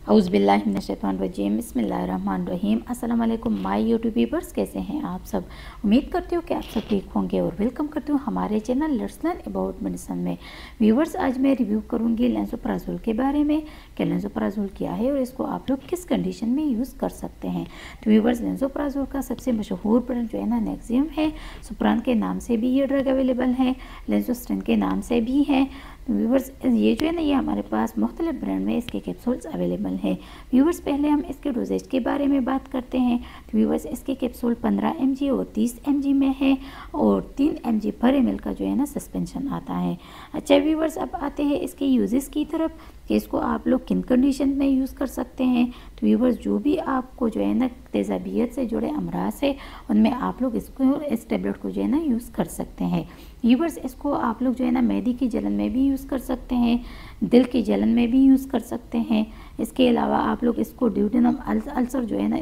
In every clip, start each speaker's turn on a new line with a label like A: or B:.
A: औज़ुबिल्लाहिमिनश्शैतानिर्रजीम बिस्मिल्लाहिर्रहमानिर्रहीम। अस्सलाम वालेकुम माय यूट्यूब व्यूअर्स, कैसे हैं आप सब। उम्मीद करती हूँ कि आप सब ठीक होंगे और वेलकम करती हूँ हमारे channel let's learn about medicine में। व्यूअर्स, आज मैं रिव्यू करूँगी लेंसोप्राज़ोल के बारे में कि लेंसोप्राज़ोल क्या है और इसको आप लोग किस कंडीशन में यूज़ कर सकते हैं। तो व्यूअर्स, लेंसोप्राज़ोल का सबसे मशहूर ब्रांड जो है ना नेक्सियम है। सुप्रान के नाम से भी ये ड्रग अवेलेबल है, लेंसोस्टेन के नाम से भी है। व्यूवर्स, ये जो है ना ये हमारे पास मुख्तलिफ ब्रांड में इसके कैप्सूल्स अवेलेबल है। व्यूवर्स, पहले हम इसके डोजेज के बारे में बात करते हैं। तो व्यूवर्स, इसके कैप्सूल 15 mg और 30 mg में है और 3 mg पर ml का जो है ना सस्पेंशन आता है। अच्छा व्यूवर्स, अब आते हैं इसके यूजेस की तरफ कि इसको आप लोग किन कंडीशन में यूज़ कर सकते हैं। तो व्यूवर्स, जो भी आपको जो है ना तेज़ाबियत से जुड़े अमराज है उनमें आप लोग इसको इस टेबलेट को जो है ना यूज़ कर सकते हैं। व्यूवर्स, इसको आप लोग जो है ना मैदे की जलन में भी यूज़ कर सकते हैं, दिल की जलन में भी यूज़ कर सकते हैं। इसके अलावा आप लोग इसको ड्यूडेनम अल्सर जो है ना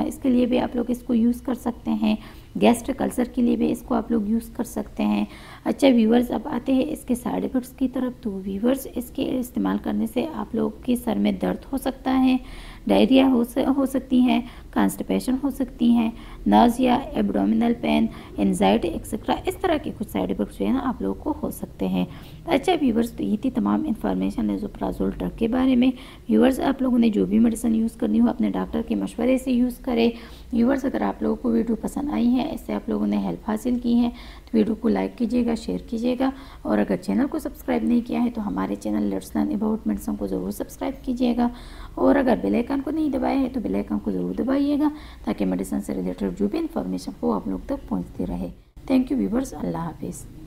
A: इसके लिए भी आप लोग इसको यूज़ कर सकते हैं। गैस्ट्रिक अल्सर के लिए भी इसको आप लोग यूज़ कर सकते हैं। अच्छा व्यूवर्स, अब आते हैं इसके साइड इफ़ेक्ट्स की तरफ। तो व्यूवर्स, इसके इस्तेमाल करने से आप लोग के सर में दर्द हो सकता है, डायरिया हो सकती है, कॉन्स्टिपेशन हो सकती है, Nazia, abdominal pain, anxiety etcetera, इस तरह के कुछ साइड इफ़ेक्ट्स जो है ना आप लोगों को हो सकते हैं। अच्छा व्यूवर्स, तो ये थी तमाम इन्फॉर्मेशन लेंसोप्राज़ोल ड्रग के बारे में। व्यूवर्स, आप लोगों ने जो भी मेडिसिन यूज़ करनी हो अपने डॉक्टर के मशवरे से यूज़ करें। व्यूवर्स, अगर आप लोगों को वीडियो पसंद आई है, इससे आप लोगों ने हेल्प हासिल की है, तो वीडियो को लाइक कीजिएगा, शेयर कीजिएगा और अगर चैनल को सब्सक्राइब नहीं किया है तो हमारे channel let's learn about medicine को ज़रूर सब्सक्राइब कीजिएगा और अगर बेल आइकन को नहीं दबाया है तो बेल आइकन को ज़रूर दबाइएगा ताकि मेडिसिन से रिलेटेड जो भी इन्फॉर्मेशन हो आप लोग तक पहुँचती रहे। थैंक यू व्यूवर्स, अल्लाह हाफिज़।